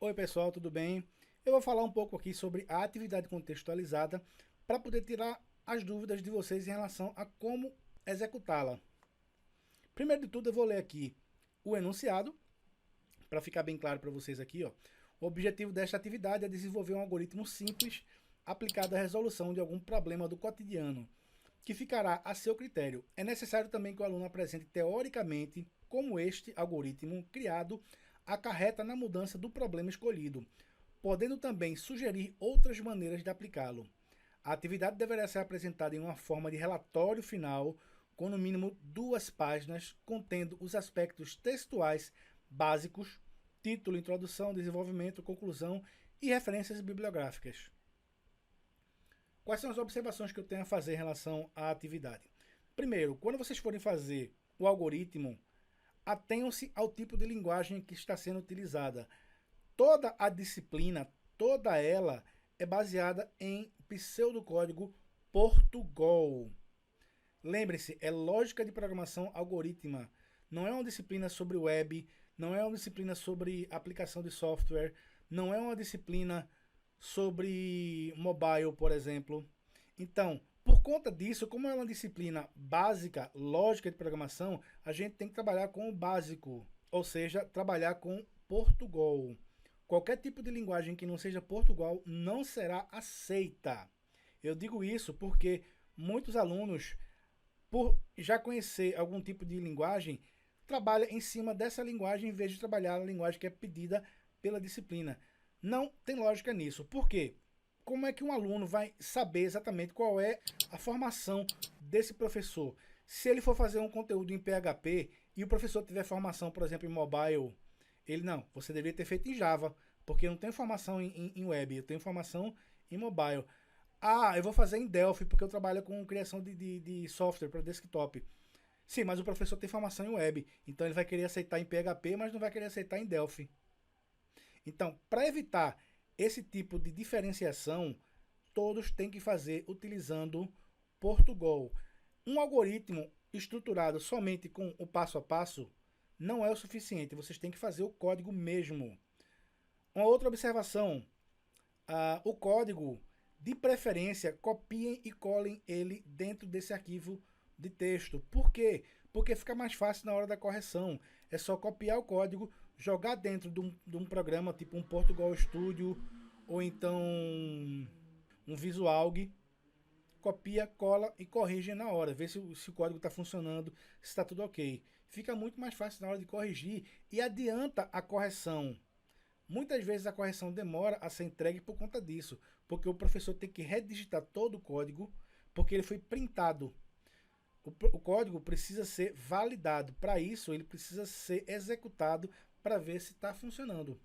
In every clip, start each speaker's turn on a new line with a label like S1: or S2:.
S1: Oi pessoal, tudo bem? Eu vou falar um pouco aqui sobre a atividade contextualizada para poder tirar as dúvidas de vocês em relação a como executá-la. Primeiro de tudo, eu vou ler aqui o enunciado para ficar bem claro para vocês aqui, ó. O objetivo desta atividade é desenvolver um algoritmo simples aplicado à resolução de algum problema do cotidiano, que ficará a seu critério. É necessário também que o aluno apresente teoricamente como este algoritmo criado acarreta na mudança do problema escolhido, podendo também sugerir outras maneiras de aplicá-lo. A atividade deverá ser apresentada em uma forma de relatório final, com no mínimo 2 páginas, contendo os aspectos textuais básicos, título, introdução, desenvolvimento, conclusão e referências bibliográficas. Quais são as observações que eu tenho a fazer em relação à atividade? Primeiro, quando vocês forem fazer o algoritmo, atenham-se ao tipo de linguagem que está sendo utilizada. Toda a disciplina, toda ela, é baseada em pseudocódigo Portugal. Lembre-se, é lógica de programação algorítmica. Não é uma disciplina sobre web, não é uma disciplina sobre aplicação de software, não é uma disciplina sobre mobile, por exemplo. Então, por conta disso, como é uma disciplina básica, lógica de programação, a gente tem que trabalhar com o básico, ou seja, trabalhar com Portugal. Qualquer tipo de linguagem que não seja Portugal não será aceita. Eu digo isso porque muitos alunos, por já conhecer algum tipo de linguagem, trabalha em cima dessa linguagem em vez de trabalhar a linguagem que é pedida pela disciplina. Não tem lógica nisso. Por quê? Como é que um aluno vai saber exatamente qual é a formação desse professor? Se ele for fazer um conteúdo em PHP e o professor tiver formação, por exemplo, em mobile, ele não, você deveria ter feito em Java, porque eu não tenho formação em web, eu tenho formação em mobile. Ah, eu vou fazer em Delphi, porque eu trabalho com criação de software para desktop. Sim, mas o professor tem formação em web, então ele vai querer aceitar em PHP, mas não vai querer aceitar em Delphi. Então, para evitar esse tipo de diferenciação, todos têm que fazer utilizando Portugal. Um algoritmo estruturado somente com o passo a passo não é o suficiente, vocês têm que fazer o código mesmo. Uma outra observação: o código, de preferência, copiem e colhem ele dentro desse arquivo de texto. Por quê? Porque fica mais fácil na hora da correção. É só copiar o código, jogar dentro de um programa tipo um Portugal Studio ou então um Visualg, copia, cola e corrige na hora. Vê se o código está funcionando, se está tudo ok. Fica muito mais fácil na hora de corrigir e adianta a correção. Muitas vezes a correção demora a ser entregue por conta disso, porque o professor tem que redigitar todo o código, porque ele foi printado. O código precisa ser validado. Para isso, ele precisa ser executado para ver se está funcionando.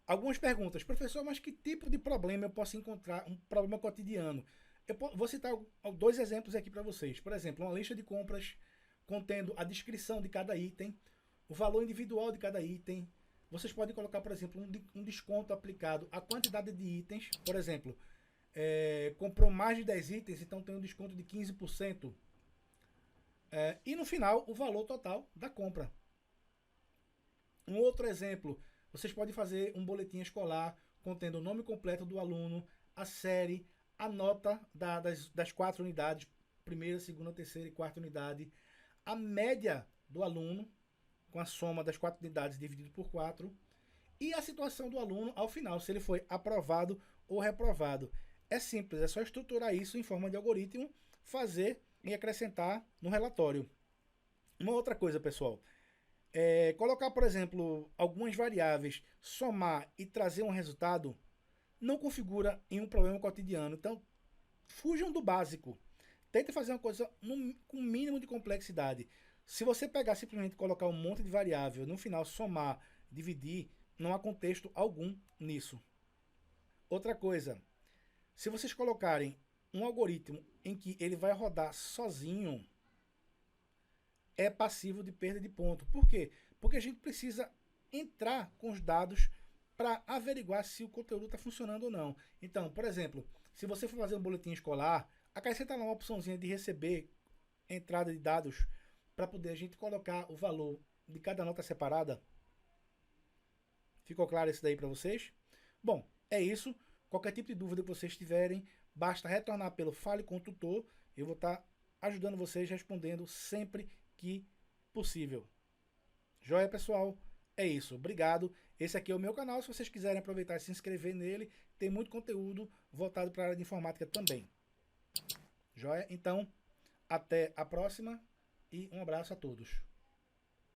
S1: Algumas perguntas. Professor, mas que tipo de problema eu posso encontrar? Um problema cotidiano. Eu vou citar 2 exemplos aqui para vocês. Por exemplo, uma lista de compras contendo a descrição de cada item, o valor individual de cada item. Vocês podem colocar, por exemplo, um desconto aplicado à quantidade de itens. Por exemplo, comprou mais de 10 itens, então tem um desconto de 15%. E no final, o valor total da compra. Um outro exemplo, vocês podem fazer um boletim escolar contendo o nome completo do aluno, a série, a nota das 4 unidades, primeira, segunda, terceira e quarta unidade, a média do aluno, com a soma das 4 unidades dividido por 4, e a situação do aluno ao final, se ele foi aprovado ou reprovado. É simples, é só estruturar isso em forma de algoritmo, fazer e acrescentar no relatório. Uma outra coisa, pessoal, colocar, por exemplo, algumas variáveis, somar e trazer um resultado, não configura em um problema cotidiano. Então, fujam do básico. Tente fazer uma coisa com o mínimo de complexidade. Se você pegar simplesmente colocar um monte de variável, no final somar, dividir, não há contexto algum nisso. Outra coisa, se vocês colocarem um algoritmo em que ele vai rodar sozinho, é passivo de perda de ponto. Por quê? Porque a gente precisa entrar com os dados para averiguar se o conteúdo está funcionando ou não. Então, por exemplo, se você for fazer um boletim escolar, acrescenta lá uma opçãozinha de receber entrada de dados para poder a gente colocar o valor de cada nota separada. Ficou claro isso daí para vocês? Bom, é isso. Qualquer tipo de dúvida que vocês tiverem, basta retornar pelo Fale com o Tutor. Eu vou estar ajudando vocês, respondendo sempre que possível. Joia, pessoal? É isso. Obrigado. Esse aqui é o meu canal. Se vocês quiserem aproveitar e se inscrever nele, tem muito conteúdo voltado para a área de informática também. Joia? Então, até a próxima e um abraço a todos.